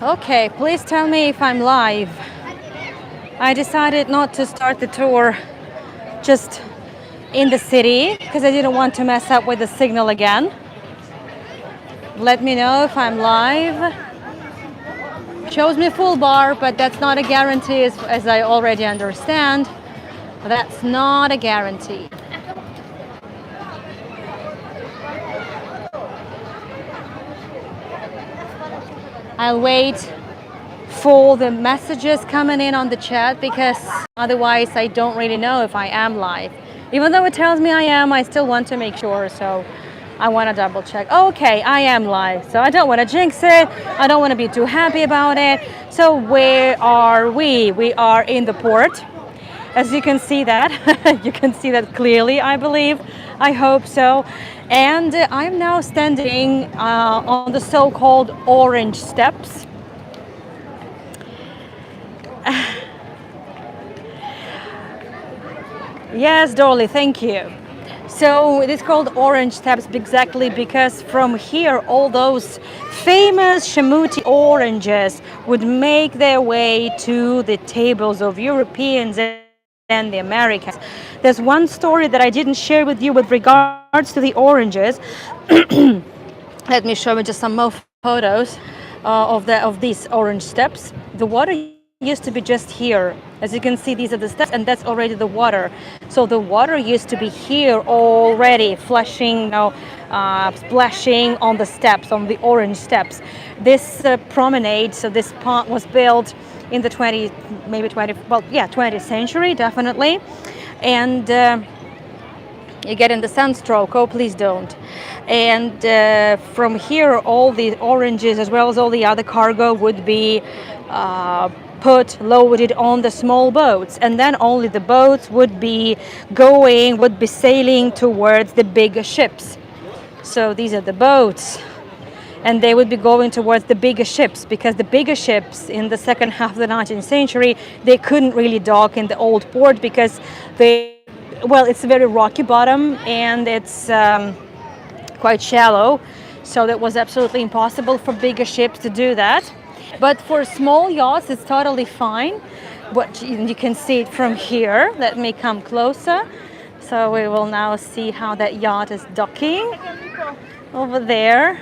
Okay, please tell me if I'm live. I decided not to start the tour just in the city because I didn't want to mess up with the signal again. Let me know if I'm live. Shows me full bar, but that's not a guarantee as I already understand. That's not a guarantee. I'll wait for the messages coming in on the chat because otherwise I don't really know if I am live. Even though it tells me I am, I still want to make sure, so I want to double check. Okay, I am live, so I don't want to jinx it. I don't want to be too happy about it. So where are we? We are in the port. As you can see that, you can see that clearly, I believe. I hope so. And I'm now standing on the so-called orange steps. Yes, Dorley, thank you. So it is called orange steps exactly because from here all those famous Shamuti oranges would make their way to the tables of Europeans and the Americans. There's one story that I didn't share with you with regards to the oranges. Let me show you just some more photos of these orange steps. The water used to be just here. As you can see, these are the steps, and that's already the water. So the water used to be here already, flushing, splashing on the steps, on the orange steps. This promenade, so this pond was built in the 20th century, definitely. And you get in the sunstroke. Oh, please don't. And from here, all the oranges, as well as all the other cargo, would be loaded on the small boats, and then only the boats would be sailing towards the bigger ships. So these are the boats, and they would be going towards the bigger ships because the bigger ships in the second half of the 19th century, they couldn't really dock in the old port because it's a very rocky bottom and it's quite shallow, so that was absolutely impossible for bigger ships to do that. But for small yachts, it's totally fine. But you can see it from here. Let me come closer. So we will now see how that yacht is docking over there.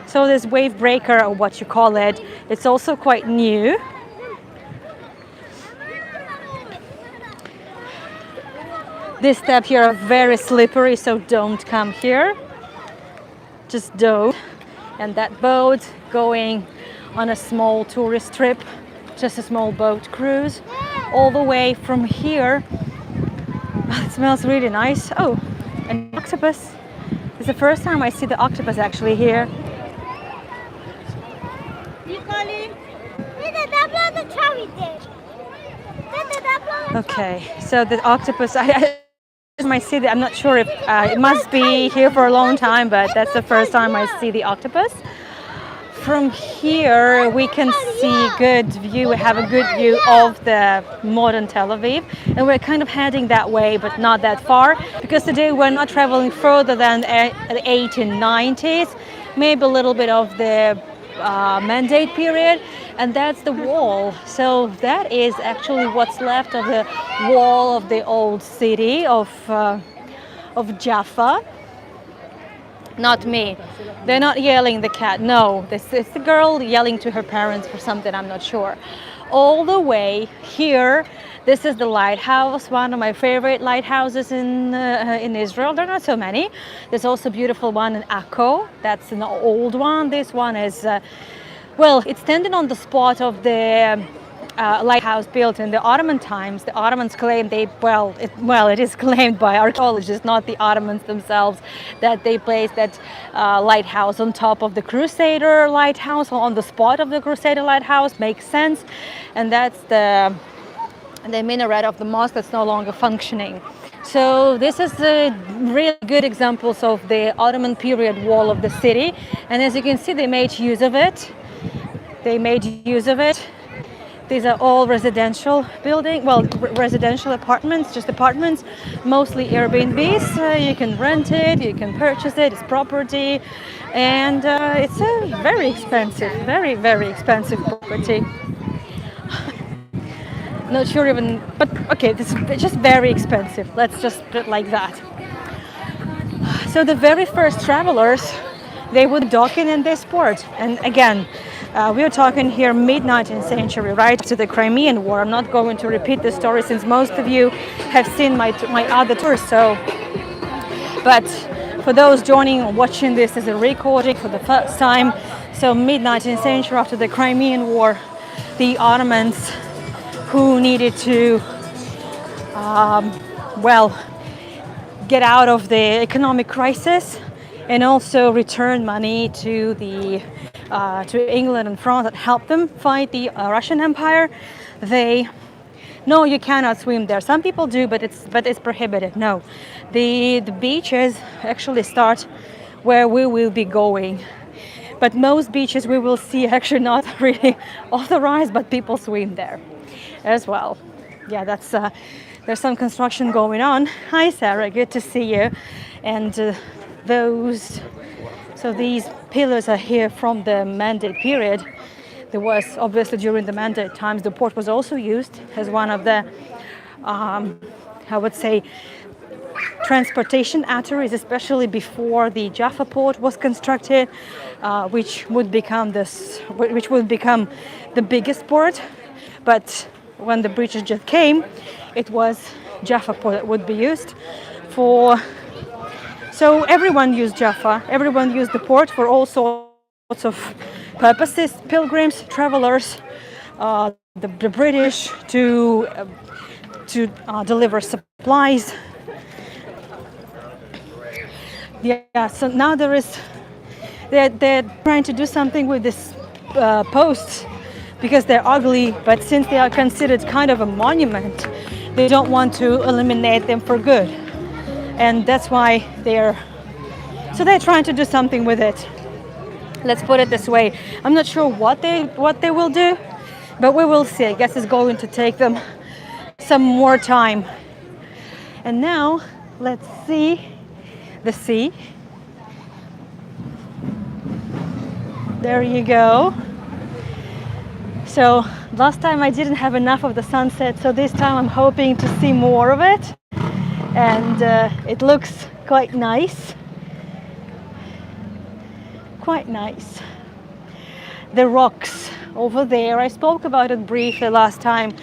So this wave breaker, or what you call it, it's also quite new. This step here are very slippery, so don't come here. Just don't. And that boat going on a small tourist trip, just a small boat cruise, all the way from here. It smells really nice. Oh, an octopus. It's the first time I see the octopus actually here. Okay, so the octopus, I see that. I'm not sure if it must be here for a long time, but that's the first time I see the octopus. From here we can see good view. We have a good view of the modern Tel Aviv, and we're kind of heading that way, but not that far, because today we're not traveling further than the 1890s, maybe a little bit of the mandate period, and that's the wall. So that is actually what's left of the wall of the old city of Jaffa. Not me. They're not yelling, the cat. No, this is the girl yelling to her parents for something, I'm not sure. All the way here, this is the lighthouse, one of my favorite lighthouses in Israel. There are not so many. There's also a beautiful one in Akko. That's an old one. This one is, it's standing on the spot of the lighthouse built in the Ottoman times. The Ottomans claim it is claimed by archaeologists, not the Ottomans themselves, that they placed that lighthouse on top of the Crusader lighthouse, on the spot of the Crusader lighthouse. Makes sense. And that's the minaret of the mosque that's no longer functioning. So this is a really good examples of the Ottoman period wall of the city, and as you can see, they made use of it. These are all residential building, well, residential apartments, just apartments, mostly Airbnbs. You can rent it, you can purchase it, it's property, and it's a very expensive, very, very expensive property. Not sure even, but okay, this is just very expensive. Let's just put it like that. So the very first travelers, they would dock in this port. And again, we are talking here mid-19th century, right to the Crimean War. I'm not going to repeat the story since most of you have seen my other tours. So, but for those joining or watching this as a recording for the first time, so mid-19th century after the Crimean War, the Ottomans who needed to, well, get out of the economic crisis and also return money to the to England and France that helped them fight the Russian Empire. No, you cannot swim there. Some people do, but it's prohibited. No, the beaches actually start where we will be going. But most beaches we will see actually not really authorized, but people swim there as well. Yeah, that's there's some construction going on. Hi Sarah, good to see you. And so these pillars are here from the Mandate period. There was obviously during the Mandate times the port was also used as one of the I would say transportation arteries, especially before the Jaffa port was constructed, which would become the biggest port. But when the British just came, it was Jaffa port that would be used for. So everyone used Jaffa. Everyone used the port for all sorts of purposes. Pilgrims, travelers, the British to deliver supplies. Yeah. So now they're trying to do something with these posts because they're ugly. But since they are considered kind of a monument, they don't want to eliminate them for good. And that's why they're trying to do something with it. Let's put it this way. I'm not sure what they will do, but we will see. I guess it's going to take them some more time. And now let's see the sea. There you go. So last time I didn't have enough of the sunset, so this time I'm hoping to see more of it. And it looks quite nice. Quite nice. The rocks over there, I spoke about it briefly last time.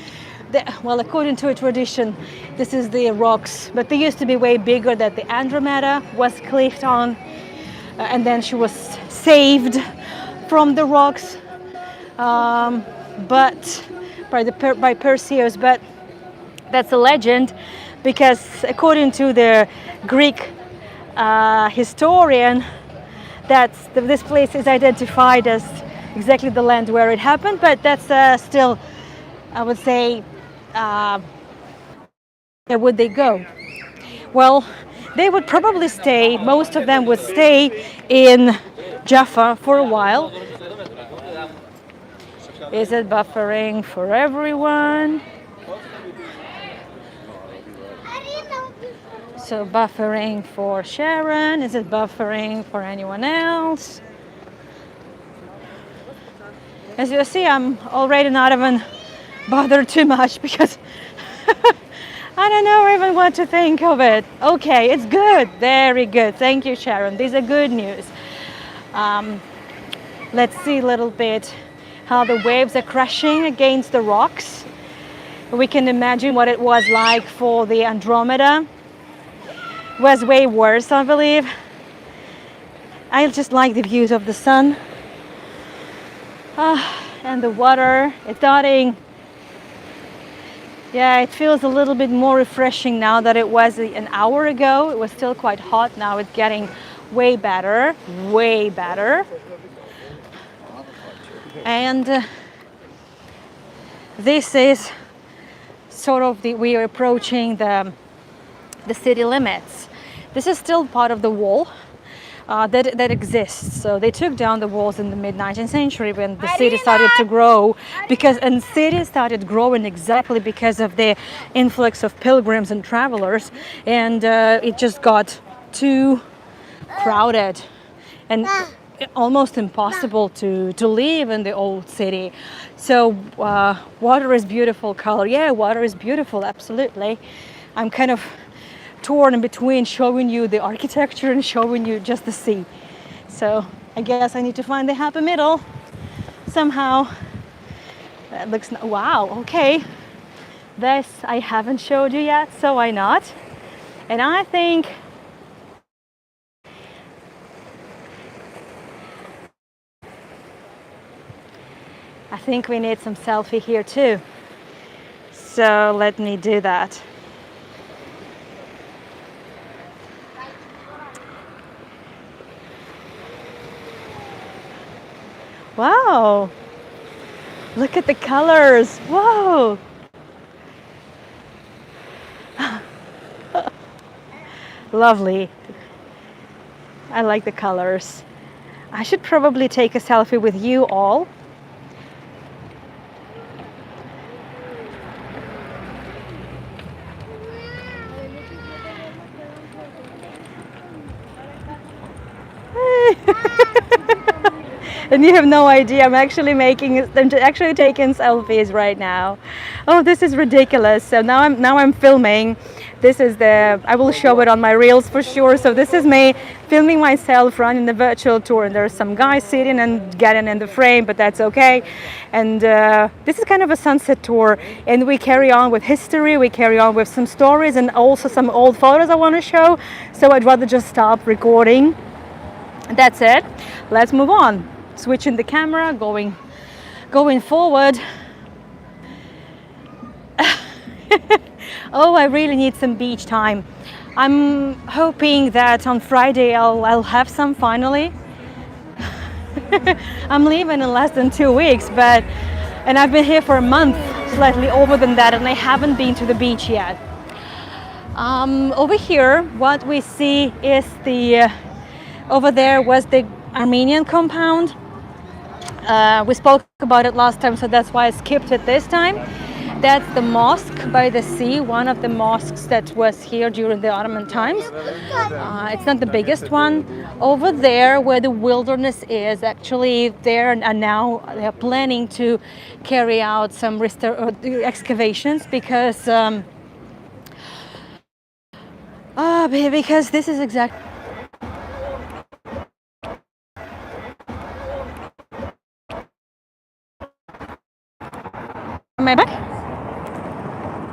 Well, according to a tradition, this is the rocks, but they used to be way bigger. That the Andromeda was cliffed on, and then she was saved from the rocks, but by Perseus. But that's a legend, because according to the Greek historian, this place is identified as exactly the land where it happened. But that's still, I would say, where would they go? Well, they would probably stay, most of them would stay in Jaffa for a while. Is it buffering for everyone? So buffering for Sharon. Is it buffering for anyone else? As you see, I'm already not even bothered too much because I don't know even what to think of it. Okay, it's good. Very good. Thank you, Sharon. These are good news. Let's see a little bit how the waves are crashing against the rocks. We can imagine what it was like for the Andromeda. It was way worse, I believe. I just like the views of the sun. And the water, it's starting. Yeah, it feels a little bit more refreshing now than it was an hour ago. It was still quite hot. Now it's getting way better, way better. And this is sort of we are approaching the city limits. This is still part of the wall, that exists. So they took down the walls in the mid-19th century when the city started to grow, and city started growing exactly because of the influx of pilgrims and travelers, and it just got too crowded and almost impossible to live in the old city. So water is beautiful color. Yeah, water is beautiful, absolutely. I'm kind of torn in between showing you the architecture and showing you just the sea. So I guess I need to find the happy middle somehow. That looks, wow, okay. This I haven't showed you yet, so why not? And I think we need some selfie here too. So let me do that. Wow, look at the colors. Whoa. Lovely. I like the colors. I should probably take a selfie with you all. And you have no idea, I'm actually taking selfies right now. Oh, this is ridiculous. So now I'm filming. This is I will show it on my reels for sure. So this is me filming myself running the virtual tour, and there's some guy sitting and getting in the frame, but that's okay. And this is kind of a sunset tour, and we carry on with history, we carry on with some stories, and also some old photos I want to show. So I'd rather just stop recording. That's it. Let's move on. Switching the camera, going forward. Oh, I really need some beach time. I'm hoping that on Friday I'll have some finally. I'm leaving in less than 2 weeks, and I've been here for a month, slightly over than that, and I haven't been to the beach yet. Over here, what we see is over there was the Armenian compound. We spoke about it last time, so that's why I skipped it this time. That's the mosque by the sea, one of the mosques that was here during the Ottoman times. It's not the biggest one. Over there where the wilderness is, actually there and now they're planning to carry out some excavations because this is exactly. Am I back?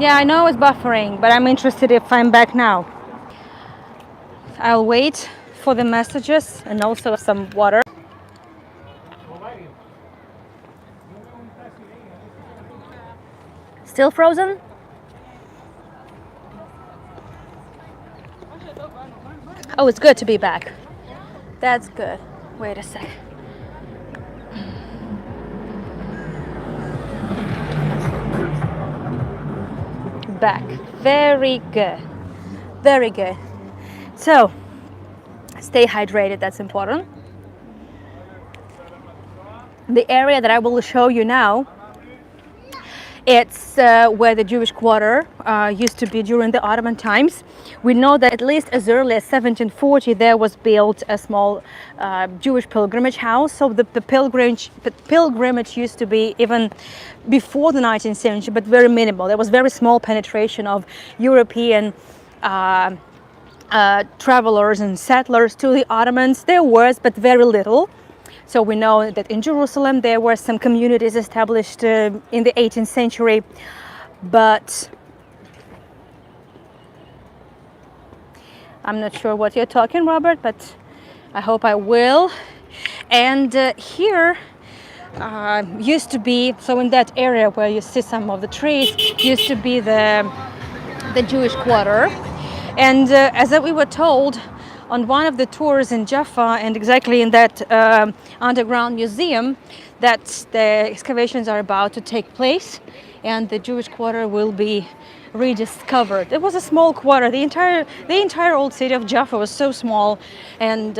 Yeah, I know it's buffering, but I'm interested if I'm back now. I'll wait for the messages and also some water. Still frozen? Oh, it's good to be back. That's good. Wait a sec. Back. Very good. Very good. So, stay hydrated, that's important. The area that I will show you now, it's where the Jewish quarter used to be during the Ottoman times. We know that at least as early as 1740 there was built a small Jewish pilgrimage house. So the pilgrimage used to be even before the 19th century, but very minimal. There was very small penetration of European travelers and settlers to the Ottomans. There was, but very little. So we know that in Jerusalem there were some communities established in the 18th century, but I'm not sure what you're talking, Robert, but I hope I will. And here used to be, so in that area where you see some of the trees, used to be the Jewish quarter. And as we were told on one of the tours in Jaffa, and exactly in that underground museum, that the excavations are about to take place and the Jewish quarter will be rediscovered. It was a small quarter. The entire old city of Jaffa was so small, and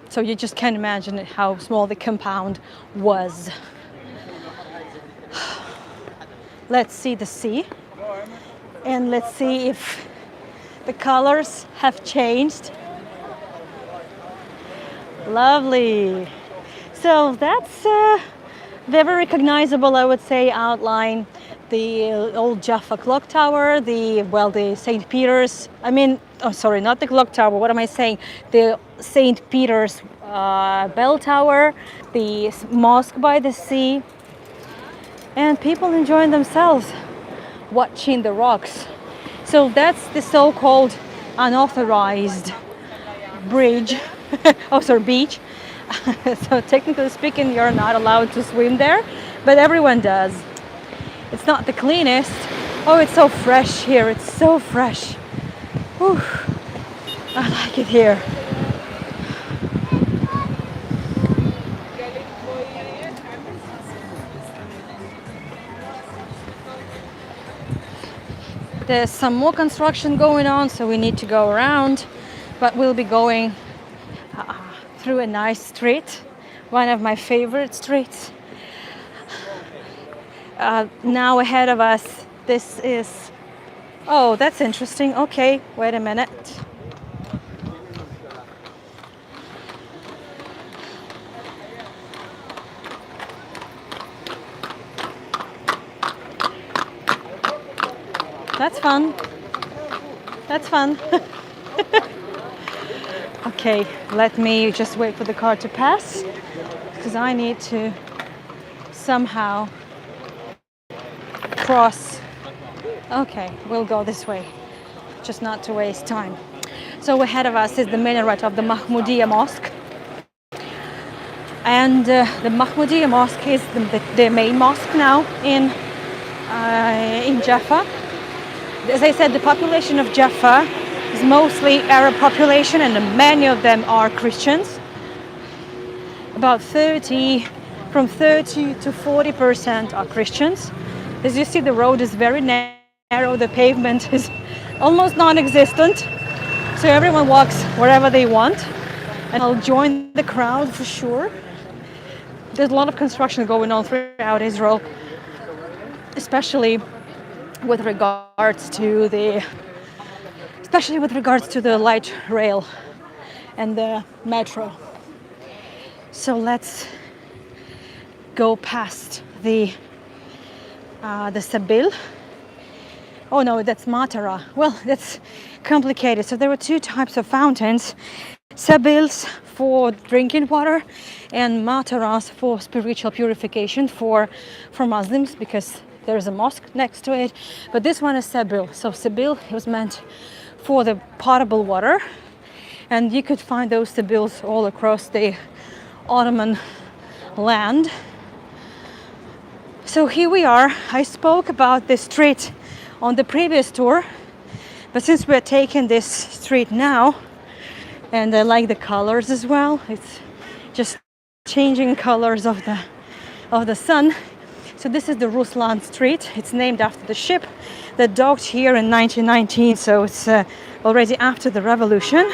so you just can't imagine how small the compound was. Let's see the sea, and let's see if the colors have changed. Lovely. So that's very recognizable, I would say, outline. The old Jaffa clock tower, the St. Peter's, sorry, not the clock tower, what am I saying? The St. Peter's bell tower, the mosque by the sea, and people enjoying themselves watching the rocks. So that's the so-called unauthorized bridge, beach. So technically speaking, you're not allowed to swim there, but everyone does. It's not the cleanest. Oh, it's so fresh here. It's so fresh. Whew. I like it here. There's some more construction going on, so we need to go around, but we'll be going through a nice street, one of my favorite streets. Now ahead of us, this is, oh, that's interesting. Okay, wait a minute. That's fun. That's fun. Okay, let me just wait for the car to pass, because I need to somehow cross. Okay, we'll go this way, just not to waste time. So ahead of us is the minaret of the Mahmudiyya Mosque. And the Mahmudiyya Mosque is the main mosque now in Jaffa. As I said, the population of Jaffa is mostly Arab population, and many of them are Christians. About from 30 to 40% are Christians. As you see, the road is very narrow, the pavement is almost non-existent, so everyone walks wherever they want, and I'll join the crowd for sure. There's a lot of construction going on throughout Israel, especially with regards to the light rail and the metro. So let's go past the Sabil. Oh no, that's Matara. Well, that's complicated. So there were two types of fountains: Sabils for drinking water, and Mataras for spiritual purification for Muslims, because there's a mosque next to it. But this one is Sabil. So Sabil was meant for the potable water, and you could find those Sabils all across the Ottoman land. So here we are. I spoke about this street on the previous tour, but since we're taking this street now, and I like the colors as well, it's just changing colors of the sun. So this is the Ruslan Street. It's named after the ship that docked here in 1919, so it's already after the revolution,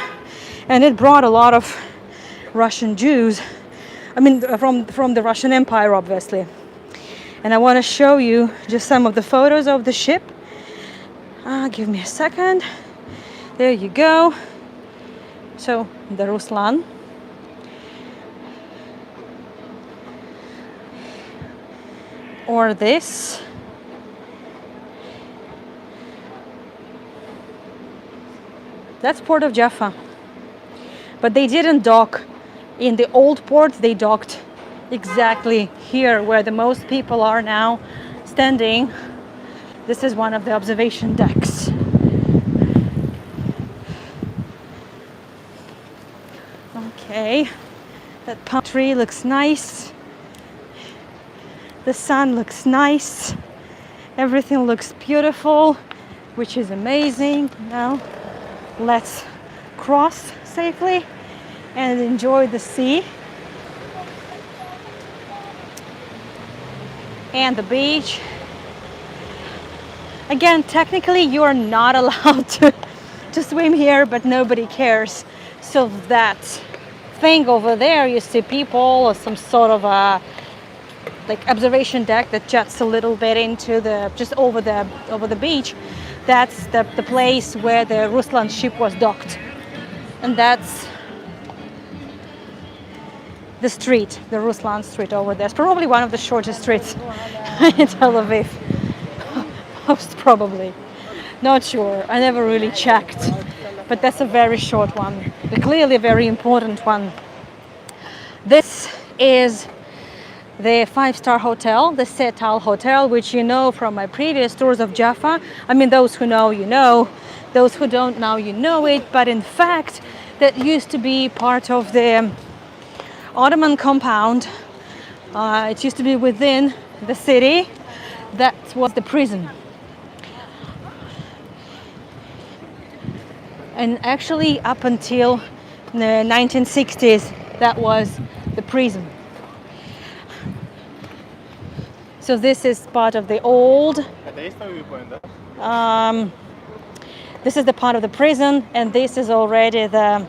and it brought a lot of Russian Jews, from the Russian Empire, obviously. And I want to show you just some of the photos of the ship. Give me a second. There you go. So the Ruslan. Or this. That's Port of Jaffa. But they didn't dock in the old port, they docked exactly here where the most people are now standing. This is one of the observation decks. Okay, that palm tree looks nice. The sun looks nice. Everything looks beautiful, which is amazing. Now let's cross safely and enjoy the sea and the beach. Again, technically you are not allowed to swim here, but nobody cares. So that thing over there, you see people or some sort of a like observation deck that juts a little bit into the just over the beach. That's the place where the Ruslan ship was docked, and that's the street, the Ruslan street over there. It's probably one of the shortest streets in Tel Aviv. Most probably. Not sure. I never really checked. But that's a very short one. But clearly a very important one. This is the 5-star hotel, the Setal Hotel, which you know from my previous tours of Jaffa. I mean, those who know, you know. Those who don't know, you know it. But in fact, that used to be part of the Ottoman compound. It used to be within the city. That was the prison. And actually up until the 1960s, that was the prison. So this is part of the old, this is the part of the prison, and this is already the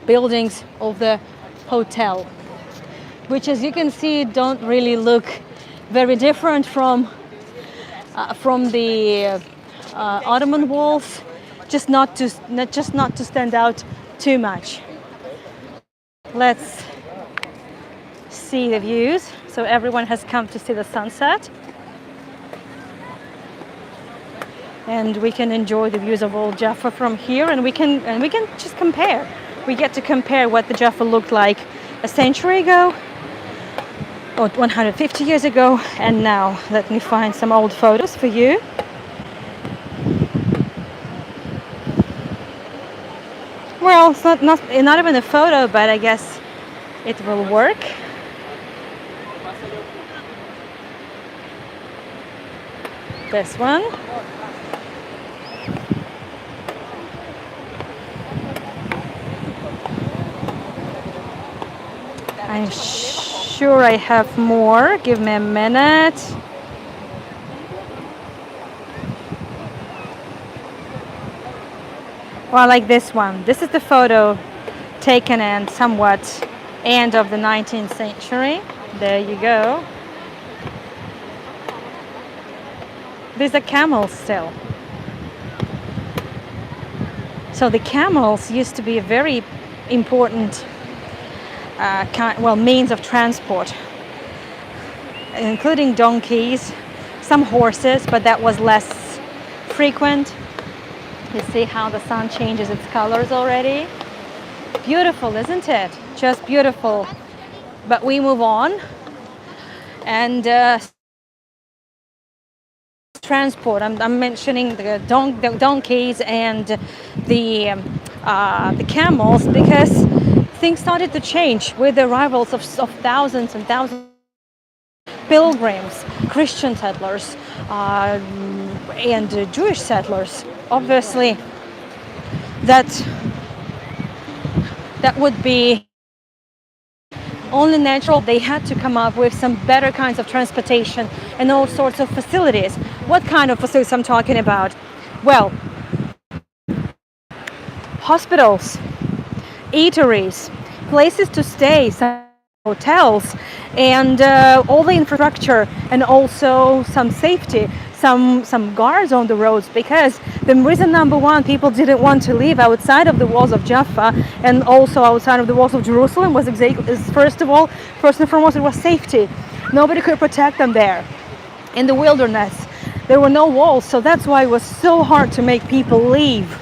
buildings of the hotel, which, as you can see, don't really look very different from the Ottoman walls, just not to stand out too much. Let's see the views. So everyone has come to see the sunset, and we can enjoy the views of old Jaffa from here, and we can just compare. We get to compare what the Jaffa looked like a century ago, or 150 years ago, and now. Let me find some old photos for you. Well, it's not even a photo, but I guess it will work. This one. I'm sure I have more. Give me a minute. Well, like this one. This is the photo taken in somewhat end of the 19th century. There you go. These are camels still. So the camels used to be a very important means of transport, including donkeys, some horses, but that was less frequent. You see how the sun changes its colors already? Beautiful, isn't it? Just beautiful. But we move on, and transport. I'm mentioning the donkeys and the camels because things started to change with the arrivals of thousands and thousands of pilgrims, Christian settlers, and Jewish settlers. Obviously, that would be only natural. They had to come up with some better kinds of transportation and all sorts of facilities. What kind of facilities I'm talking about? Well, hospitals, eateries, places to stay, some hotels, and all the infrastructure, and also some safety, some guards on the roads, because the reason number one people didn't want to live outside of the walls of Jaffa and also outside of the walls of Jerusalem was first and foremost, it was safety. Nobody could protect them there in the wilderness. There were no walls, so that's why it was so hard to make people leave.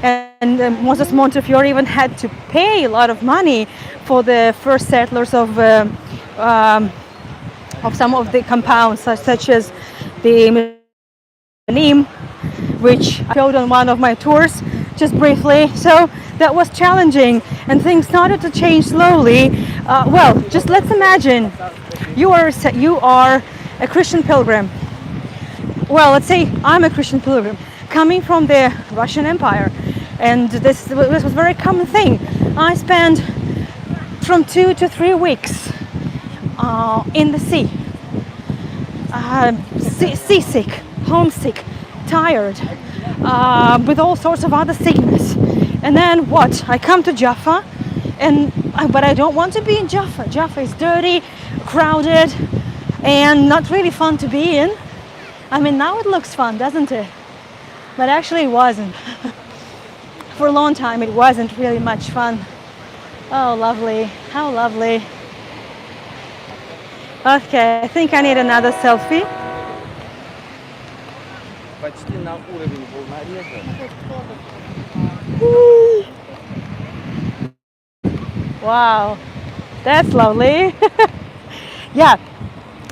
And Moses Montefiore even had to pay a lot of money for the first settlers of some of the compounds, such as the Minim, which I showed on one of my tours just briefly. So that was challenging, and things started to change slowly. Well, just let's imagine you are a Christian pilgrim. Well, let's say I'm a Christian pilgrim coming from the Russian Empire, and this was a very common thing. I spent from 2 to 3 weeks in the sea. seasick, homesick, tired, with all sorts of other sickness. And then what? I come to Jaffa, but I don't want to be in Jaffa. Jaffa is dirty, crowded, and not really fun to be in. I mean, now it looks fun, doesn't it? But actually it wasn't. For a long time it wasn't really much fun. Oh, lovely. How lovely. Okay, I think I need another selfie. Почти на уровень волнореза. Wow, that's lovely. Yeah.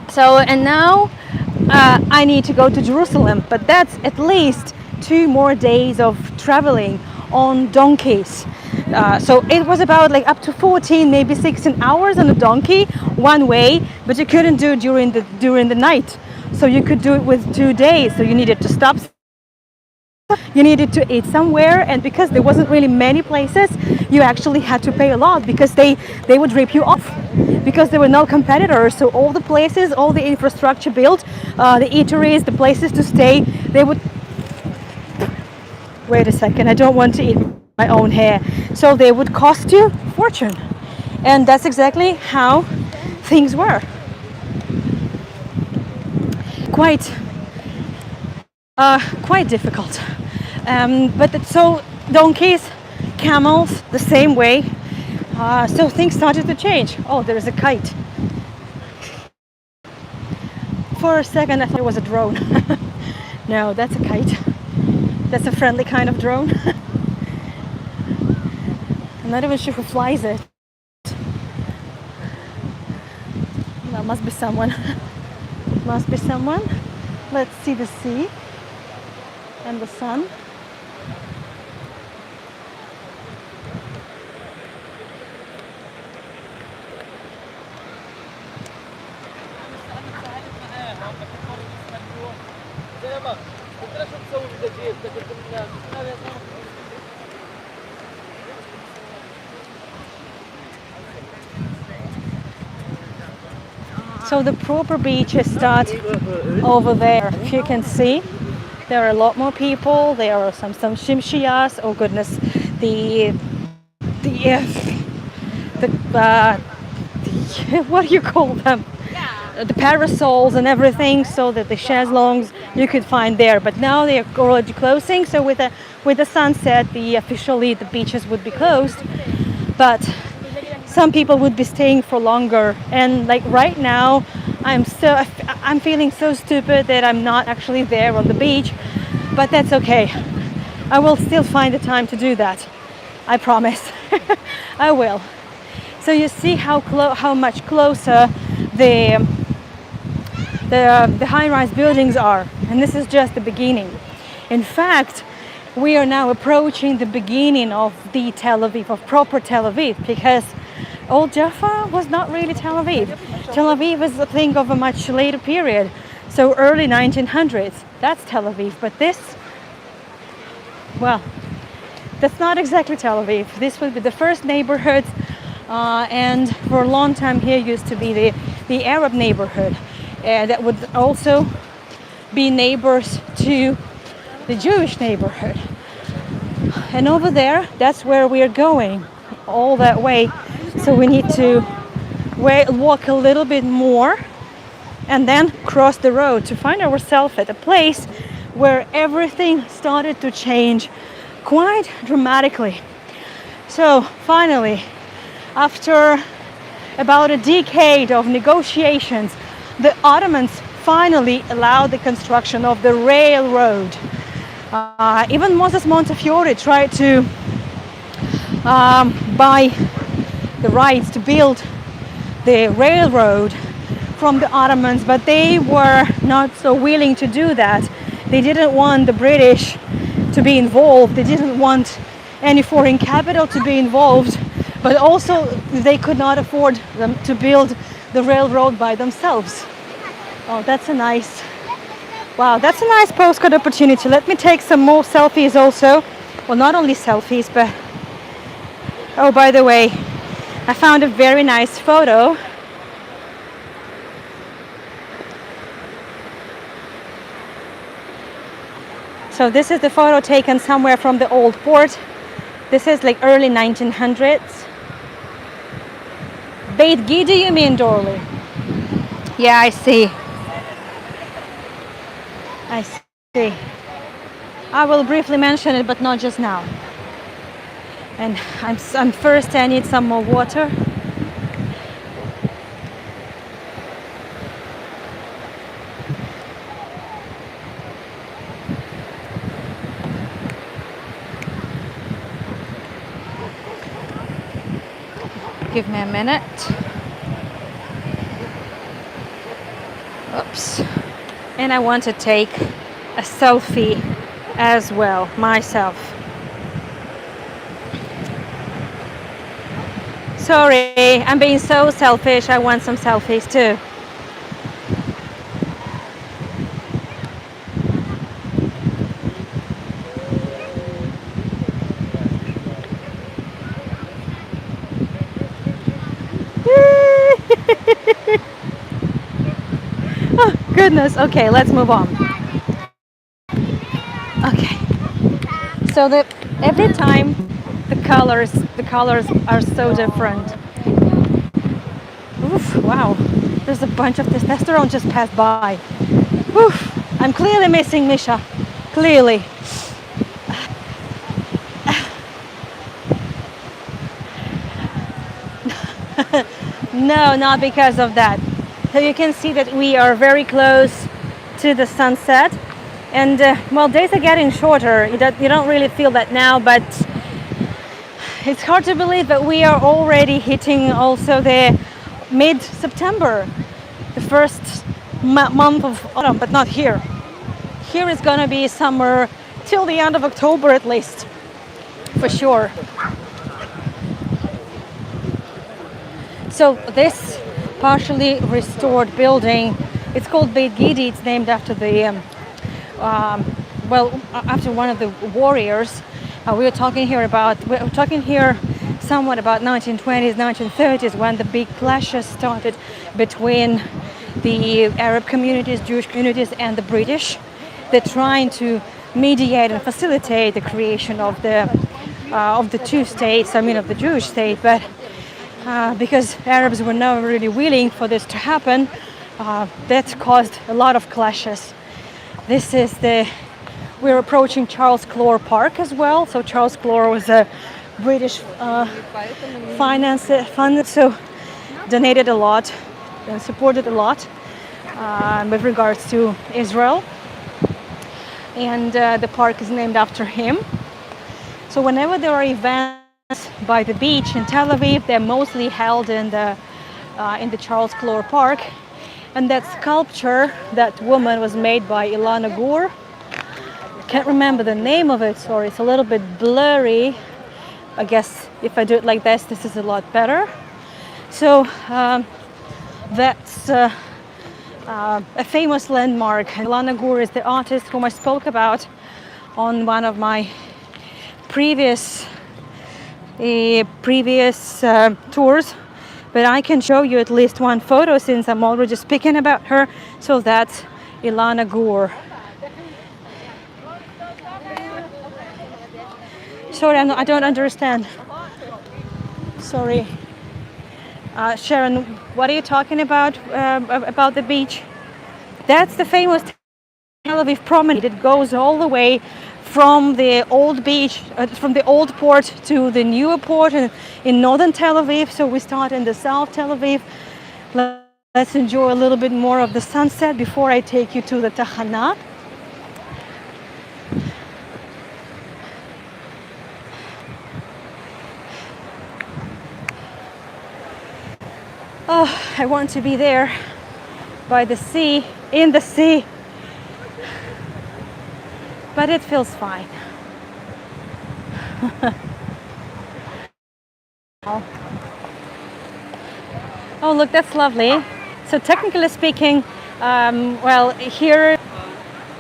So, and now I need to go to Jerusalem, but that's at least 2 more days of traveling on donkeys. So it was about like up to 14, maybe 16 hours on a donkey one way, but you couldn't do it during the night. So you could do it with 2 days. So you needed to stop. You needed to eat somewhere, and because there wasn't really many places, you actually had to pay a lot because they would rip you off because there were no competitors. So all the places, all the infrastructure built, the eateries, the places to stay, they would. Wait a second, I don't want to eat my own hair. So they would cost you a fortune, and that's exactly how things were. Quite difficult. So donkeys, camels, the same way. So things started to change. Oh, there is a kite. For a second I thought it was a drone. No, that's a kite. That's a friendly kind of drone. I'm not even sure who flies it. That must be someone. Must be someone. Let's see the sea and the sun. So the proper beaches start over there. If you can see, there are a lot more people. There are some shimshiyas. Oh goodness, the what do you call them? The parasols and everything, so that the chaiselongs you could find there. But now they are already closing. So with the sunset, officially the beaches would be closed. But some people would be staying for longer, and like right now I'm feeling so stupid that I'm not actually there on the beach, but that's okay. I will still find the time to do that, I promise. I will. So you see how much closer the high-rise buildings are, and this is just the beginning. In fact, we are now approaching the beginning of the Tel Aviv, of proper Tel Aviv, because Old Jaffa was not really Tel Aviv. Tel Aviv is a thing of a much later period, so early 1900s. That's Tel Aviv, but this, well, that's not exactly Tel Aviv. This will be the first neighborhood, and for a long time here used to be the Arab neighborhood, that would also be neighbors to the Jewish neighborhood. And over there, that's where we are going, all that way. So we need to walk a little bit more and then cross the road to find ourselves at a place where everything started to change quite dramatically. So finally, after about a decade of negotiations, the Ottomans finally allowed the construction of the railroad. Even Moses Montefiore tried to buy the rights to build the railroad from the Ottomans, but they were not so willing to do that. They didn't want the British to be involved. They didn't want any foreign capital to be involved, but also they could not afford them to build the railroad by themselves. Oh, that's a nice, wow, that's a nice postcard opportunity. Let me take some more selfies also. Well, not only selfies, but, oh, by the way, I found a very nice photo So this is the photo taken somewhere from the old port. This is like early 1900s. Beit Gidi, you mean, Dorley? Yeah, I see. I see. I will briefly mention it, but not just now. And I'm first. I need some more water. Give me a minute. Oops. And I want to take a selfie as well, myself. Sorry, I'm being so selfish. I want some selfies too. Oh, goodness. Okay, let's move on. Okay. So every time the colors are so different. Oof, wow. There's a bunch of testosterone just passed by. Oof, I'm clearly missing Misha. Clearly. No, not because of that. So you can see that we are very close to the sunset. And well, days are getting shorter. You don't really feel that now, but it's hard to believe that we are already hitting also the mid-September, the first month of autumn, but not here. Here is gonna be summer till the end of October at least, for sure. So this partially restored building, it's called Beit Gidi. It's named after the, after one of the warriors. We're talking here somewhat about 1920s, 1930s, when the big clashes started between the Arab communities, Jewish communities, and the British. They're trying to mediate and facilitate the creation of the two states. I mean, of the Jewish state, but because Arabs were never really willing for this to happen, that caused a lot of clashes. We're approaching Charles Clore Park as well. So Charles Clore was a British fund, so donated a lot and supported a lot with regards to Israel. And the park is named after him. So whenever there are events by the beach in Tel Aviv, they're mostly held in the Charles Clore Park. And that sculpture, that woman, was made by Ilana Gur. Can't remember the name of it, sorry, it's a little bit blurry. I guess if I do it like this is a lot better. So that's a famous landmark. Ilana Gur is the artist whom I spoke about on one of my previous tours, but I can show you at least one photo since I'm already speaking about her. So that's Ilana Gur. Sorry, I don't understand. Sorry. Sharon, what are you talking about the beach? That's the famous Tel Aviv promenade. It goes all the way from the old beach, from the old port to the newer port in northern Tel Aviv. So we start in the south Tel Aviv. Let's enjoy a little bit more of the sunset before I take you to the Tahana. Oh, I want to be there by the sea, in the sea, but it feels fine. Oh, look, that's lovely. So technically speaking, well, here,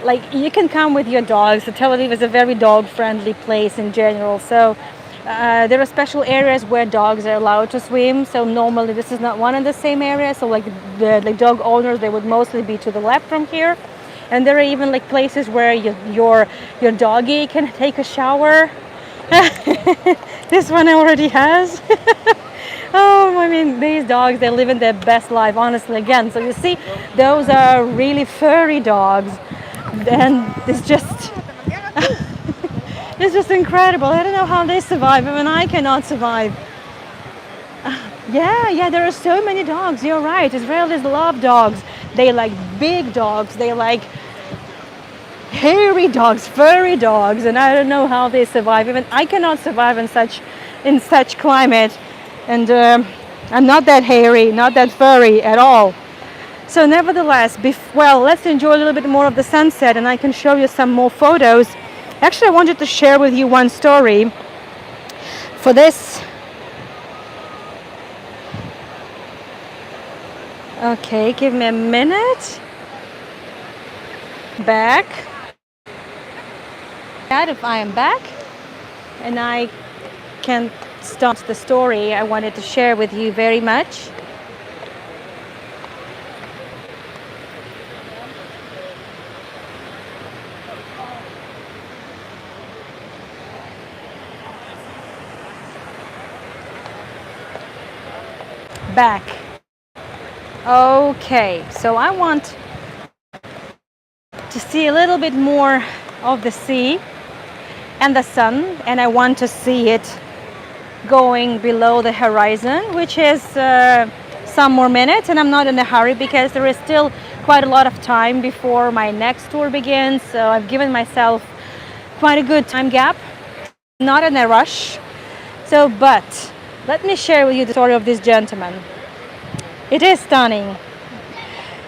like, you can come with your dogs. So Tel Aviv is a very dog-friendly place in general. So there are special areas where dogs are allowed to swim. So normally this is not one and the same area. So like the dog owners, they would mostly be to the left from here. And there are even like places where your doggy can take a shower. This one already has. Oh, I mean, these dogs, they live in their best life, honestly, again. So you see, those are really furry dogs. And it's just incredible. I don't know how they survive. I mean, I cannot survive. Yeah, there are so many dogs. You're right. Israelis love dogs. They like big dogs. They like hairy dogs, furry dogs, and I don't know how they survive. Even I cannot survive in such climate, and I'm not that hairy, not that furry at all. So nevertheless, well, let's enjoy a little bit more of the sunset, and I can show you some more photos. Actually, I wanted to share with you one story. For this, okay, give me a minute. Back. If I am back, and I can start the story I wanted to share with you very much. Back. Okay, so I want to see a little bit more of the sea and the sun, and I want to see it going below the horizon, which is some more minutes, and I'm not in a hurry because there is still quite a lot of time before my next tour begins. So I've given myself quite a good time gap, not in a rush. So, but let me share with you the story of this gentleman. It is stunning.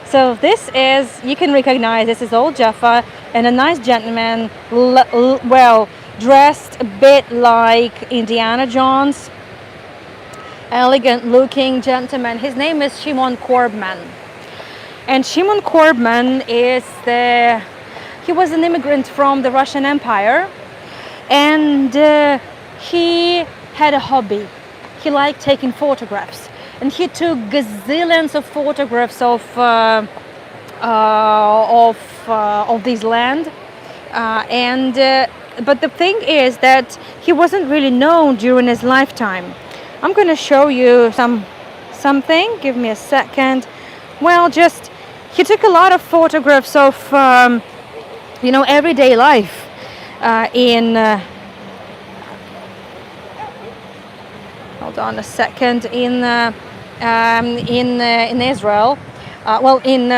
So this is, you can recognize, this is old Jaffa, and a nice gentleman, well, dressed a bit like Indiana Jones, elegant looking gentleman. His name is Shimon Korbman. And Shimon Korbman he was an immigrant from the Russian Empire, and he had a hobby. He liked taking photographs. And he took gazillions of photographs of this land, but the thing is that he wasn't really known during his lifetime. I'm going to show you something. Give me a second. Well, just he took a lot of photographs of everyday life in. Hold on a second. In Israel, in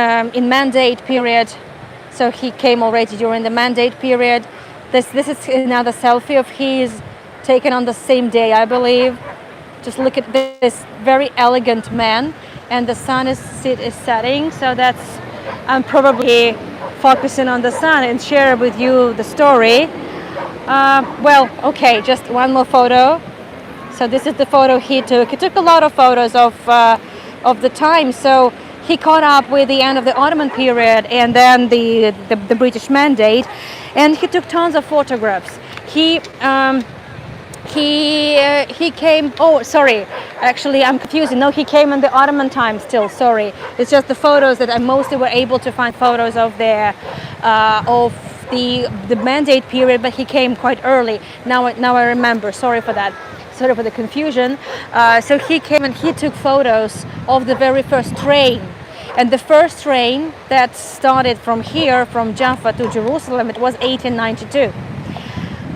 mandate period. So he came already during the mandate period. This is another selfie of his taken on the same day, I believe. Just look at this very elegant man, and the sun is setting. So I'm probably focusing on the sun and share with you the story. Okay, just one more photo. So this is the photo he took. He took a lot of photos of the time. So he caught up with the end of the Ottoman period and then the British Mandate, and he took tons of photographs. He came. Oh, sorry. Actually, I'm confusing. No, he came in the Ottoman time still. Sorry. It's just the photos that I mostly were able to find photos of the Mandate period, but he came quite early. Now I remember. Sorry for that. Sorry for the confusion. So he came and he took photos of the very first train. And the first train that started from here, from Jaffa to Jerusalem, it was 1892.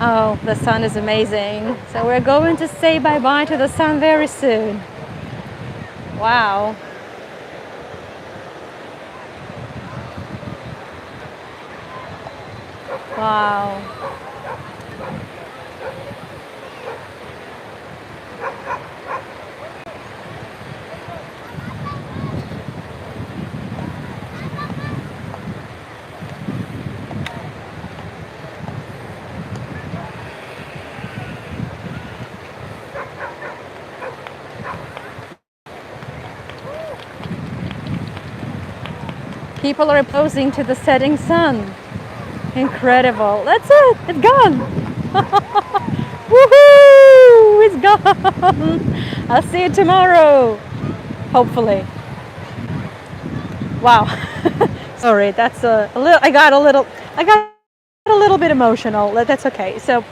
Oh, the sun is amazing. So we're going to say bye-bye to the sun very soon. Wow. Wow. People are posing to the setting sun. Incredible. That's it. It's gone. Woohoo! It's gone. I'll see you tomorrow. Hopefully. Wow. Sorry, that's a little. I got a little bit emotional. That's okay. So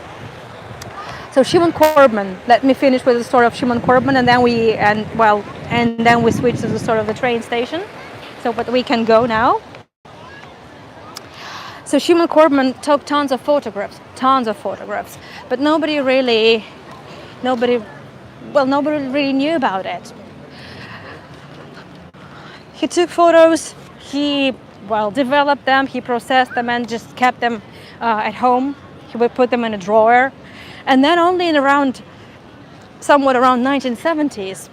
Shimon Corbin. Let me finish with the story of Shimon Corbin, and then we switch to the story of the train station. So, but we can go now. So Shimon Corbin took tons of photographs, but nobody, nobody really knew about it. He took photos. He developed them. He processed them and just kept them at home. He would put them in a drawer, and then only somewhat around 1970s,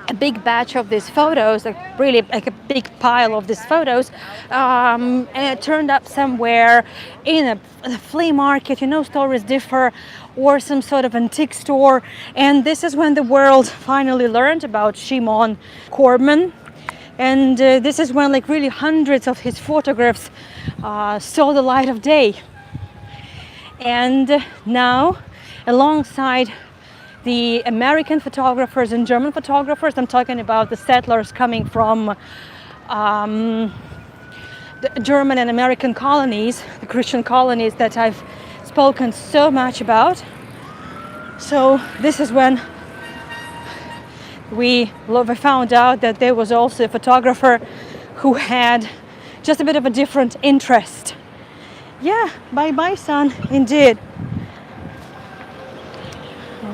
a big batch of these photos, really like a big pile of these photos, it turned up somewhere in a flea market. Stories differ, or some sort of antique store. And this is when the world finally learned about Shimon Corbin. And this is when really hundreds of his photographs saw the light of day. And now, alongside the American photographers and German photographers, I'm talking about the settlers coming from the German and American colonies, the Christian colonies that I've spoken so much about. So this is when we found out that there was also a photographer who had just a bit of a different interest. Yeah, bye son, indeed.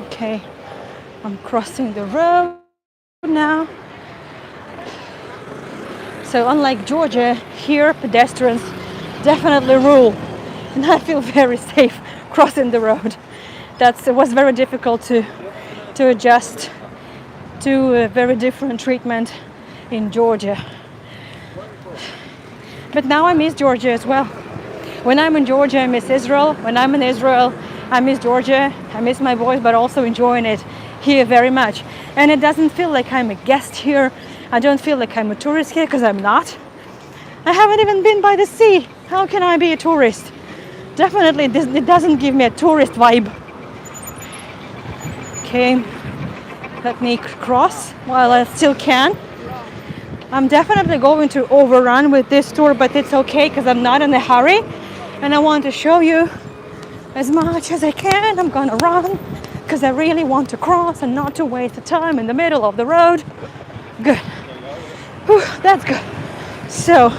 Okay, I'm crossing the road now. So unlike Georgia, here pedestrians definitely rule, and I feel very safe crossing the road. It was very difficult to adjust to a very different treatment in Georgia. But now I miss Georgia as well. When I'm in Georgia, I miss Israel. When I'm in Israel, I miss Georgia. I miss my boys, but also enjoying it here very much. And it doesn't feel like I'm a guest here. I don't feel like I'm a tourist here, because I'm not. I haven't even been by the sea. How can I be a tourist? Definitely, it doesn't give me a tourist vibe. Okay, let me cross while I still can. I'm definitely going to overrun with this tour, but it's okay because I'm not in a hurry. And I want to show you as much as I can. I'm gonna run because I really want to cross and not to waste the time in the middle of the road. Good. Whew, that's good. So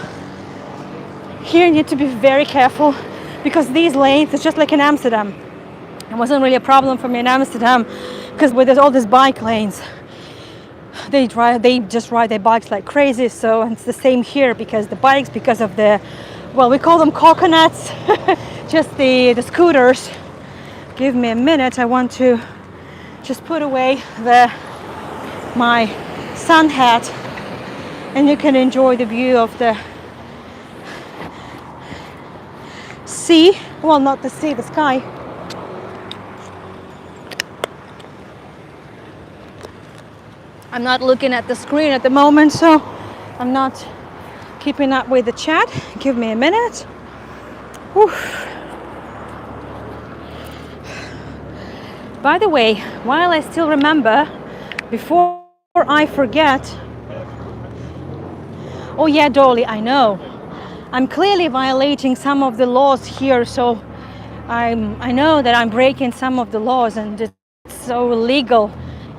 here you need to be very careful, because these lanes, it's just like in Amsterdam. It wasn't really a problem for me in Amsterdam, because there's all these bike lanes. They just ride their bikes like crazy. So it's the same here, because of the, we call them coconuts, just the scooters. Give me a minute. I want to just put away my sun hat, and you can enjoy the view of the sea. Well, not the sea, the sky. I'm not looking at the screen at the moment, so I'm not keeping up with the chat. Give me a minute. Whew. By the way, while I still remember, before I forget, oh yeah, Dolly, I know. I'm clearly violating some of the laws here, so I know that I'm breaking some of the laws, and it's so illegal.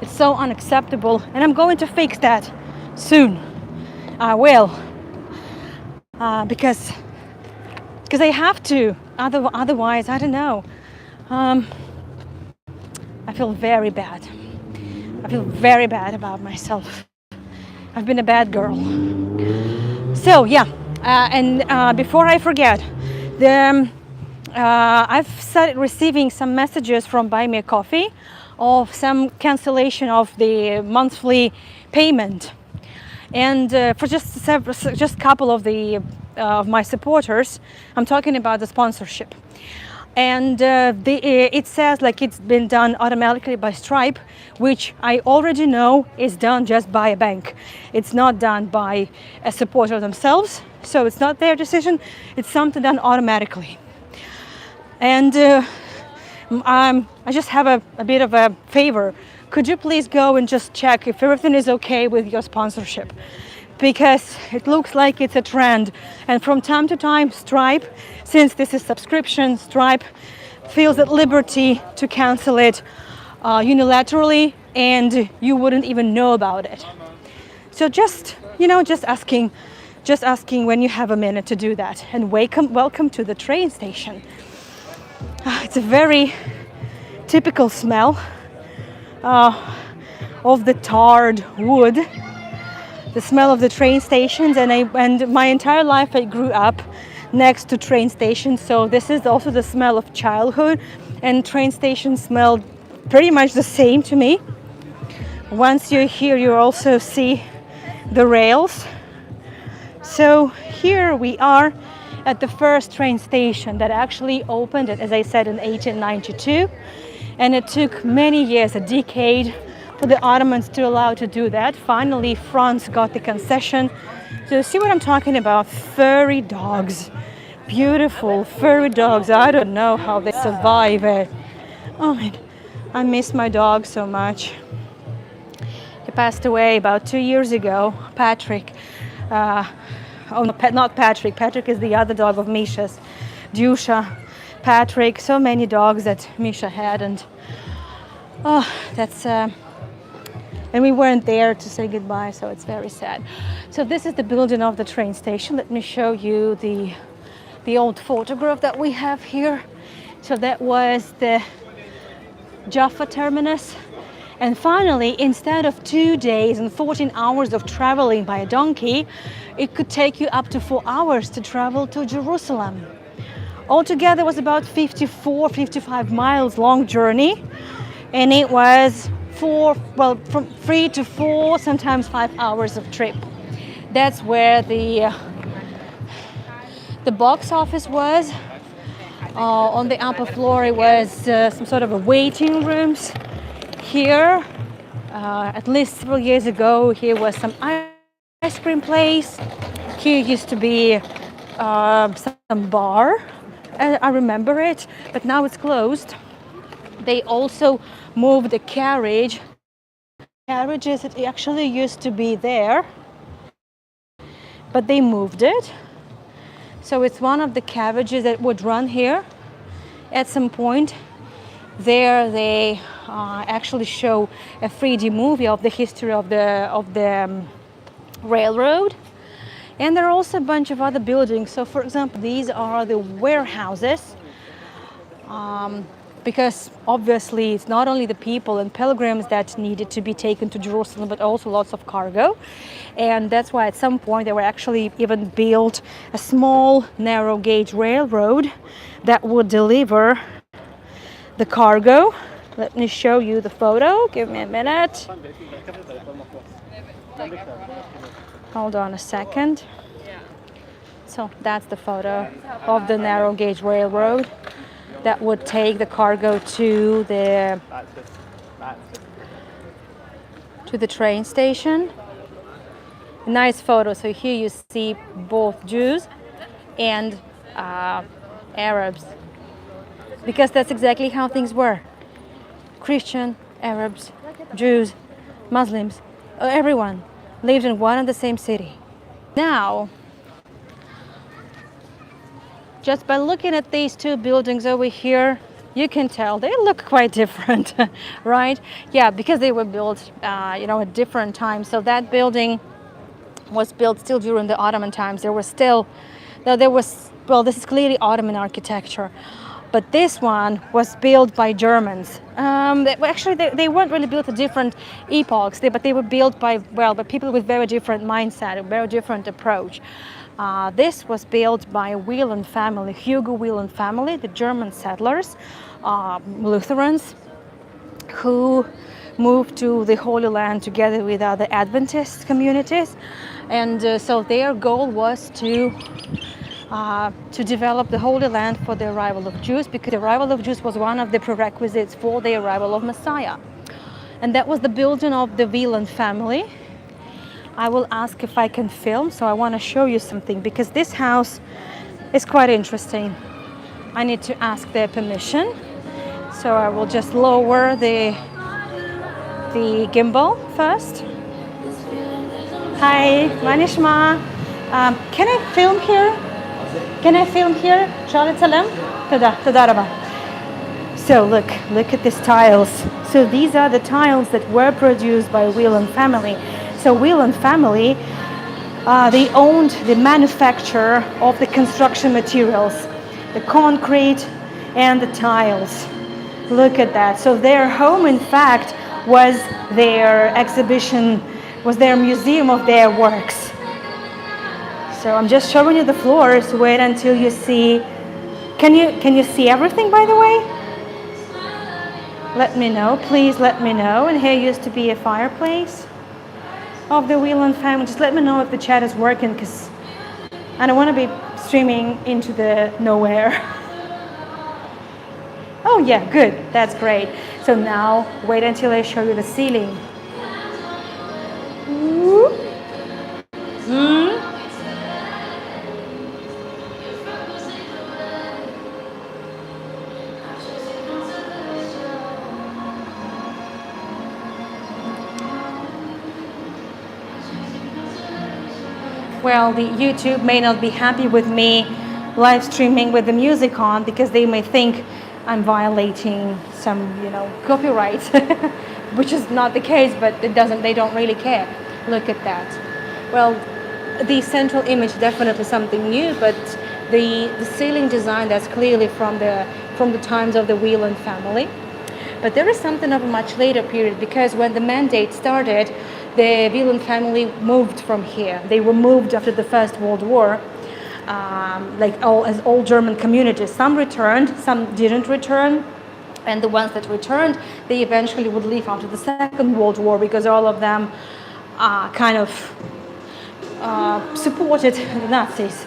It's so unacceptable, and I'm going to fix that soon. I will, because I have to. Otherwise, I don't know. I feel very bad. I feel very bad about myself. I've been a bad girl. So yeah, and before I forget, I've started receiving some messages from Buy Me a Coffee of some cancellation of the monthly payment, and for just a couple of of my supporters. I'm talking about the sponsorship, and it says like it's been done automatically by Stripe, which I already know is done just by a bank. It's not done by a supporter themselves, so it's not their decision. It's something done automatically. And I just have a bit of a favor. Could you please go and just check if everything is okay with your sponsorship? because it looks like it's a trend. And from time to time, Stripe, since this is subscription, Stripe feels at liberty to cancel it unilaterally, and you wouldn't even know about it. So just, just asking when you have a minute to do that. And welcome to the train station. It's a very typical smell of the tarred wood, the smell of the train stations, and my entire life I grew up next to train stations, so this is also the smell of childhood, and train stations smell pretty much the same to me. Once you're here, you also see the rails. So here we are at the first train station that actually opened, as I said, in 1892, and it took many years, a decade, for the Ottomans to allow to do that. Finally, France got the concession. So see what I'm talking about? Furry dogs, beautiful furry dogs. I don't know how they survive it. Oh man, I miss my dog so much. He passed away about 2 years ago, Patrick. Oh no, not Patrick. Patrick is the other dog of Misha's, Dusha. Patrick, so many dogs that Misha had, and oh, that's. And we weren't there to say goodbye, so it's very sad. So this is the building of the train station. Let me show you the old photograph that we have here. So that was the Jaffa terminus. And finally, instead of 2 days and 14 hours of traveling by a donkey, it could take you up to 4 hours to travel to Jerusalem. Altogether, it was about 55 miles long journey, and it was from 3 to 4, sometimes 5 hours of trip. That's where the box office was. On the upper floor, it was some sort of a waiting rooms. Here, at least several years ago, here was some ice cream place. Here used to be some bar. I remember it, but now it's closed. They also moved the carriages. It actually used to be there, but they moved it. So it's one of the carriages that would run here at some point. There they actually show a 3D movie of the history of the railroad. And there are also a bunch of other buildings. So for example, these are the warehouses. Because obviously it's not only the people and pilgrims that needed to be taken to Jerusalem, but also lots of cargo. And that's why at some point they were actually even built a small narrow gauge railroad that would deliver the cargo. Let me show you the photo. Give me a minute. Hold on a second. So that's the photo of the narrow gauge railroad that would take the cargo to the train station. Nice photo. So here you see both Jews and Arabs, because that's exactly how things were. Christian, Arabs, Jews, Muslims, everyone lived in one and the same city. Now, just by looking at these two buildings over here, you can tell they look quite different, right? Yeah, because they were built, at different times. So that building was built still during the Ottoman times. This is clearly Ottoman architecture, but this one was built by Germans. They weren't really built at different epochs, but they were built by people with very different mindset, a very different approach. This was built by a Wieland family, Hugo Wieland family, the German settlers, Lutherans, who moved to the Holy Land together with other Adventist communities. And so their goal was to develop the Holy Land for the arrival of Jews, because the arrival of Jews was one of the prerequisites for the arrival of Messiah. And that was the building of the Wieland family. I will ask if I can film, so I want to show you something, because this house is quite interesting. I need to ask their permission, so I will just lower the gimbal first. Hi, Manishma. Can I film here? Can I film here? Charlotte Salem? Tada raba. So look at these tiles. So these are the tiles that were produced by Whelan family. So Whelan family, they owned the manufacture of the construction materials, the concrete and the tiles. Look at that. So their home, in fact, was their exhibition, was their museum of their works. So I'm just showing you the floors. Wait until you see. Can you see everything, by the way? Let me know, please let me know. And here used to be a fireplace of the Whelan family. Just let me know if the chat is working, because I don't want to be streaming into the nowhere. Oh yeah, good, that's great. So now wait until I show you the ceiling. Well, the YouTube may not be happy with me live streaming with the music on, because they may think I'm violating some, copyright, which is not the case, but they don't really care. Look at that. Well, the central image, definitely something new, but the ceiling design, that's clearly from the times of the Whelan family. But there is something of a much later period, because when the mandate started, the Whelan family moved from here. They were moved after the First World War, as all German communities. Some returned, some didn't return, and the ones that returned, they eventually would leave after the Second World War, because all of them kind of supported the Nazis.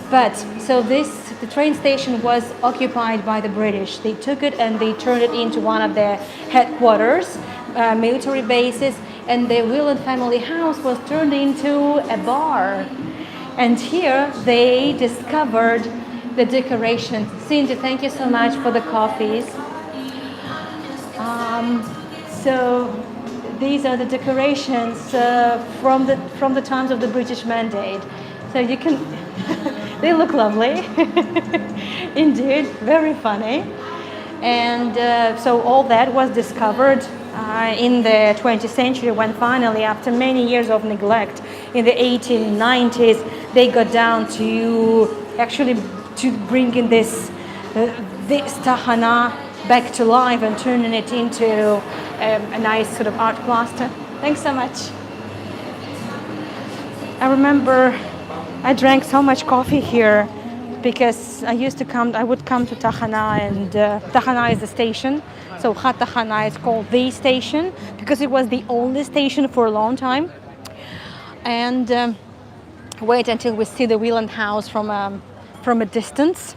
But so the train station was occupied by the British. They took it and they turned it into one of their headquarters, military bases, and the Whelan family house was turned into a bar. And here they discovered the decorations. Cindy, thank you so much for the coffees. So these are the decorations from the times of the British Mandate. So you can, they look lovely, indeed, very funny. And so all that was discovered in the 20th century, when finally, after many years of neglect, in the 1890s, they got down to actually to bringing this tahana back to life and turning it into a nice sort of art plaster. Thanks so much. I remember I drank so much coffee here, because I would come to Tahana, and Tahana is the station. So Khat Tahana is called the station, because it was the only station for a long time. And wait until we see the Whelan house from a distance.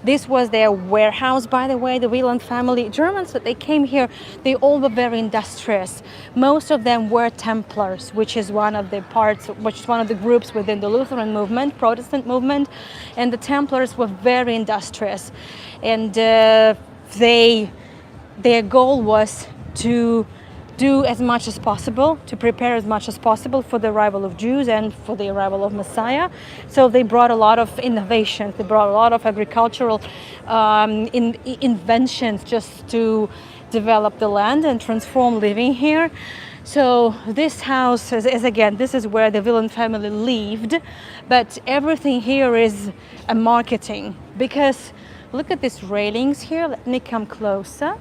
This was their warehouse, by the way. The Whelan family, Germans, that they came here, they all were very industrious. Most of them were Templars, which is one of the groups within the Lutheran movement, Protestant movement. And the Templars were very industrious. And their goal was to do as much as possible, to prepare as much as possible for the arrival of Jews and for the arrival of Messiah. So they brought a lot of innovations. They brought a lot of agricultural inventions just to develop the land and transform living here. So this house is again, this is where the Whelan family lived, but everything here is a marketing, because look at these railings here. Let me come closer.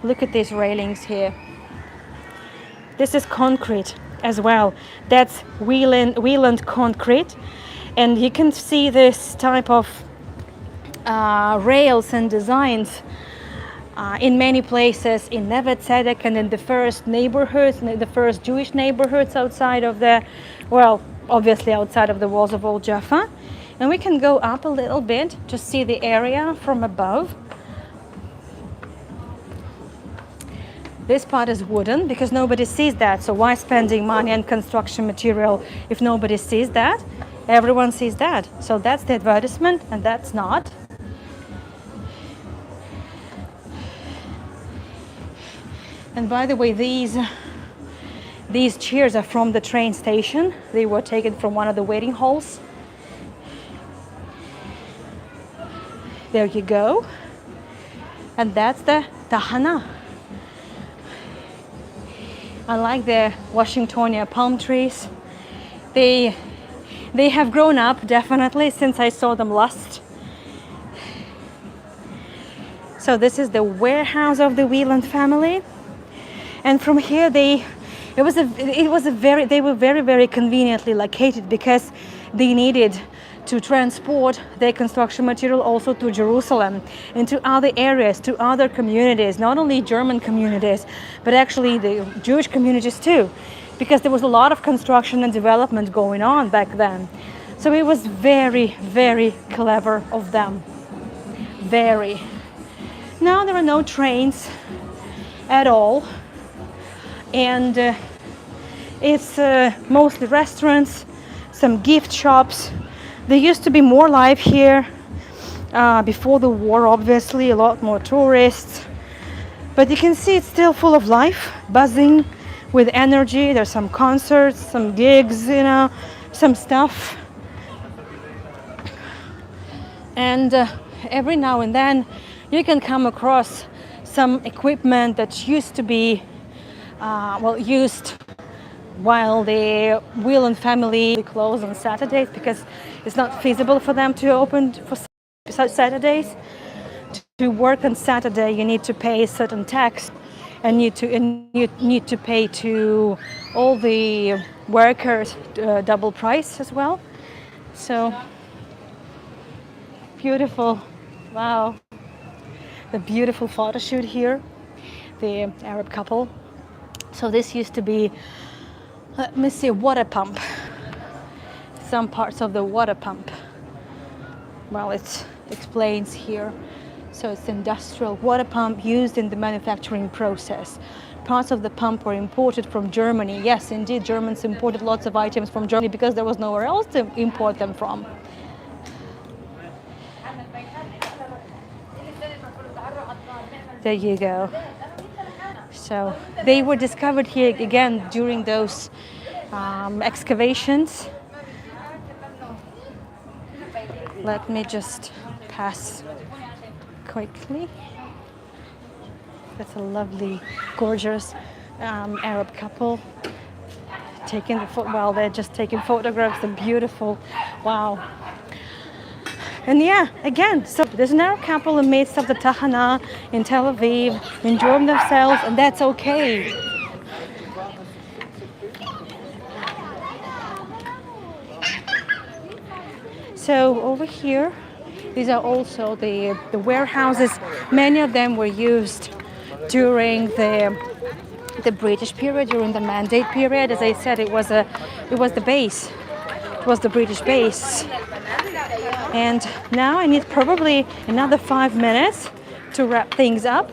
Look at these railings here. This is concrete as well. That's Whelan concrete. And you can see this type of rails and designs in many places, in Neve Tzedek and in the first neighborhoods, the first Jewish neighborhoods outside of obviously outside of the walls of Old Jaffa. And we can go up a little bit to see the area from above. This part is wooden, because nobody sees that. So why spending money on construction material if nobody sees that? Everyone sees that. So that's the advertisement, and that's not. And by the way, these chairs are from the train station. They were taken from one of the waiting halls. There you go. And that's the Tahana. I like the Washingtonia palm trees. They have grown up definitely since I saw them last. So this is the warehouse of the Wieland family. And from here they were very conveniently located because they needed to transport their construction material also to Jerusalem, into other areas, to other communities, not only German communities, but actually the Jewish communities too, because there was a lot of construction and development going on back then. So it was very, very clever of them. Very. Now there are no trains at all, and it's mostly restaurants, some gift shops. There used to be more life here before the war, obviously, a lot more tourists. But you can see it's still full of life, buzzing with energy. There's some concerts, some gigs, some stuff. And every now and then you can come across some equipment that used to be, used while the Wieland family closed on Saturdays because it's not feasible for them to open for Saturdays. To work on Saturday, you need to pay a certain tax, and you need to pay to all the workers double price as well. So beautiful, wow! The beautiful photo shoot here, the Arab couple. So this used to be, let me see, water pump. Some parts of the water pump. Well, it explains here. So it's industrial water pump used in the manufacturing process. Parts of the pump were imported from Germany. Yes, indeed, Germans imported lots of items from Germany because there was nowhere else to import them from. There you go. So they were discovered here again during those excavations. Let me just pass quickly. That's a lovely, gorgeous Arab couple taking they're just taking photographs. They're beautiful. Wow. And yeah, again, so there's an Arab couple in the midst of the Tahana in Tel Aviv, enjoying themselves, and that's okay. So over here, these are also the warehouses. Many of them were used during the British period, during the Mandate period. As I said, it was the base. It was the British base. And now I need probably another 5 minutes to wrap things up.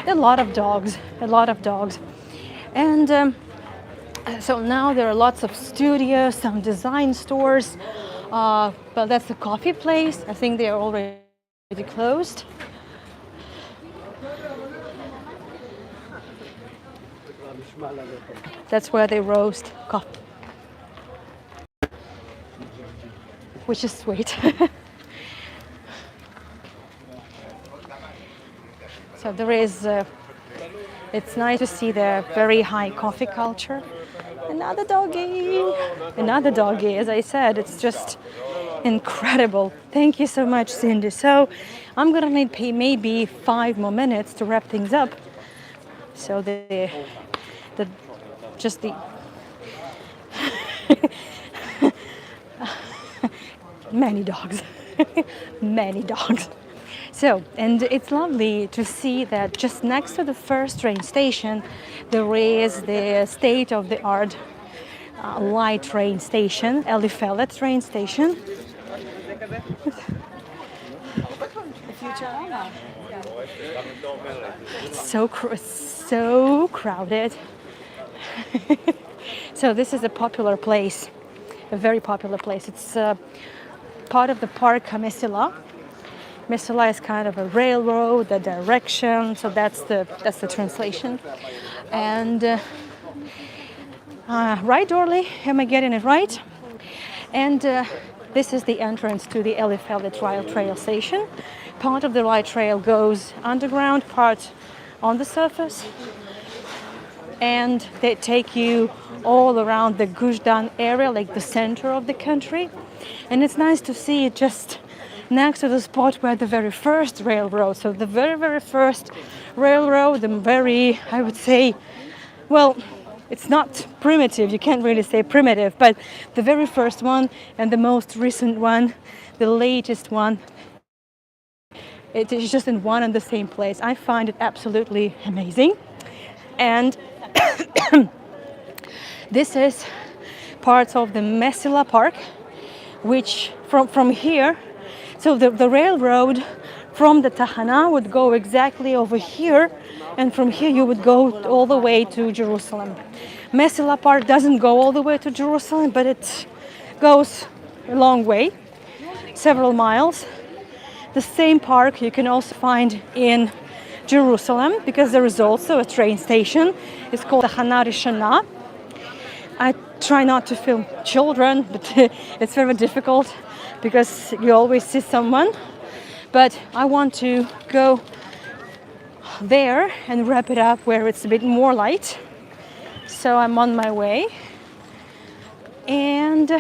A lot of dogs. And so now there are lots of studios, some design stores. But that's the coffee place. I think they are already closed. That's where they roast coffee, which is sweet. So there is, it's nice to see the very high coffee culture. Another doggy, as I said, it's just incredible. Thank you so much, Cindy. So I'm gonna need maybe 5 more minutes to wrap things up. So many dogs. Many dogs. So, and it's lovely to see that just next to the first train station, there is the state-of-the-art light train station, Elifelet train station. It's so crowded. So this is a popular place, a very popular place. It's part of the park Hamesila. Mesela is kind of a railroad, the direction. So that's the translation. And right, Orly? Am I getting it right? And this is the entrance to the Elifeli Trail Station. Part of the light trail goes underground, part on the surface. And they take you all around the Gushdan area, like the center of the country. And it's nice to see it just next to the spot where the very first railroad, so the very, very first railroad, the very, I would say, well, it's not primitive, you can't really say primitive, but the very first one and the most recent one, the latest one, it is just in one and the same place. I find it absolutely amazing. And this is parts of the Mesela Park, which from here, so the railroad from the Tahana would go exactly over here, and from here you would go all the way to Jerusalem. Mesela Park doesn't go all the way to Jerusalem, but it goes a long way, several miles. The same park you can also find in Jerusalem, because there is also a train station. It's called Tahana Rishona. I try not to film children, but it's very difficult because you always see someone. But I want to go there and wrap it up where it's a bit more light. So I'm on my way. And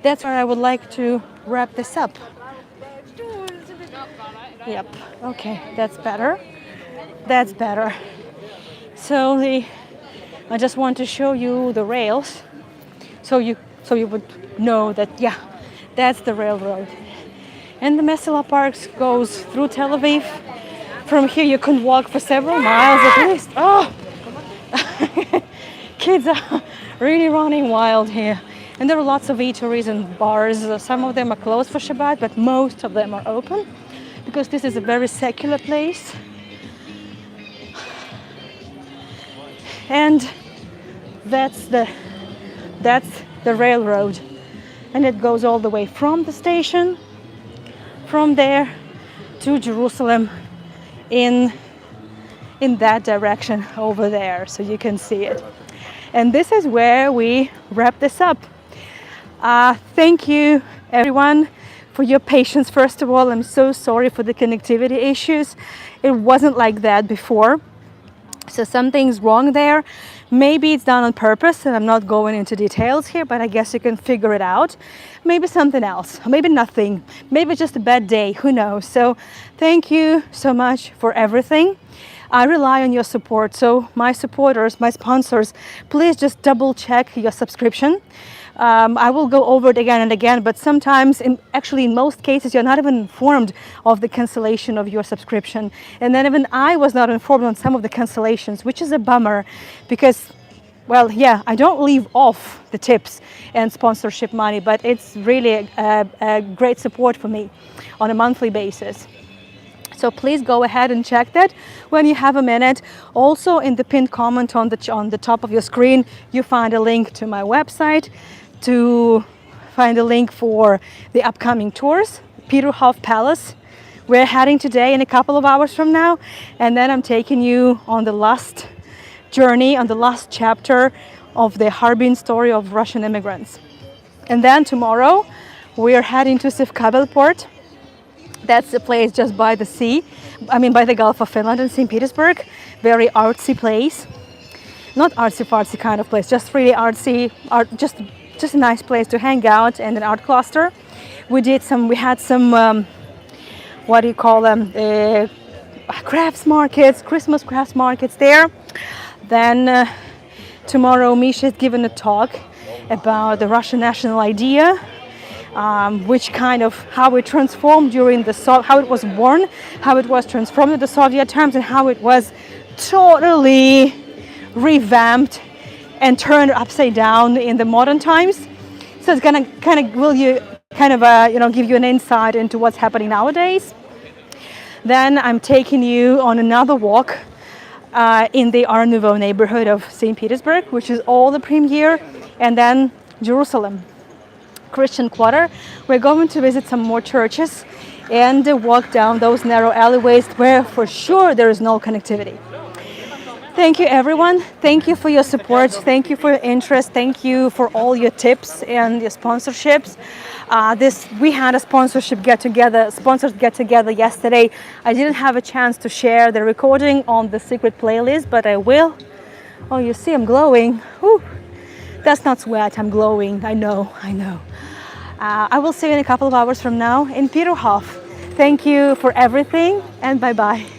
that's where I would like to wrap this up. Yep, okay, that's better. That's better. So I just want to show you the rails, so you would know that, yeah, that's the railroad. And the Mesela Park goes through Tel Aviv. From here you can walk for several miles at least. Oh, kids are really running wild here. And there are lots of eateries and bars. Some of them are closed for Shabbat, but most of them are open because this is a very secular place. And that's the railroad, and it goes all the way from the station, from there to Jerusalem in that direction over there, so you can see it. And this is where we wrap this up. Thank you everyone for your patience. First of all, I'm so sorry for the connectivity issues. It wasn't like that before. So something's wrong there. Maybe it's done on purpose, and I'm not going into details here, but I guess you can figure it out. Maybe something else, maybe nothing, maybe just a bad day, who knows. So thank you so much for everything. I rely on your support. So my supporters, my sponsors, please just double check your subscription. I will go over it again and again, but sometimes, actually in most cases, you're not even informed of the cancellation of your subscription. And then even I was not informed on some of the cancellations, which is a bummer because, well, yeah, I don't leave off the tips and sponsorship money, but it's really a great support for me on a monthly basis. So please go ahead and check that when you have a minute. Also, in the pinned comment on the top of your screen, you find a link to my website, to find a link for the upcoming tours. Peterhof Palace. We're heading today in a couple of hours from now, and then I'm taking you on the last journey, on the last chapter of the Harbin story of Russian immigrants. And then tomorrow we're heading to Sivkabel port. That's the place just by the sea, by the Gulf of Finland in St. Petersburg. Very artsy place. Not artsy-fartsy kind of place, just really artsy, just a nice place to hang out, and an art cluster. We had some, what do you call them, crafts markets, Christmas crafts markets there. Then tomorrow Misha is giving a talk about the Russian national idea, which kind of, how it transformed during how it was born, how it was transformed in the Soviet times, and how it was totally revamped and turned upside down in the modern times. So it's gonna give you an insight into what's happening nowadays. Then I'm taking you on another walk in the Art Nouveau neighborhood of St. Petersburg, which is all the premiere, and then Jerusalem, Christian Quarter. We're going to visit some more churches and walk down those narrow alleyways where for sure there is no connectivity. Thank you, everyone. Thank you for your support. Thank you for your interest. Thank you for all your tips and your sponsorships. We had a sponsored get together yesterday. I didn't have a chance to share the recording on the secret playlist, but I will. Oh, you see, I'm glowing. Whew. That's not sweat. I'm glowing. I know. I will see you in a couple of hours from now in Peterhof. Thank you for everything, and bye-bye.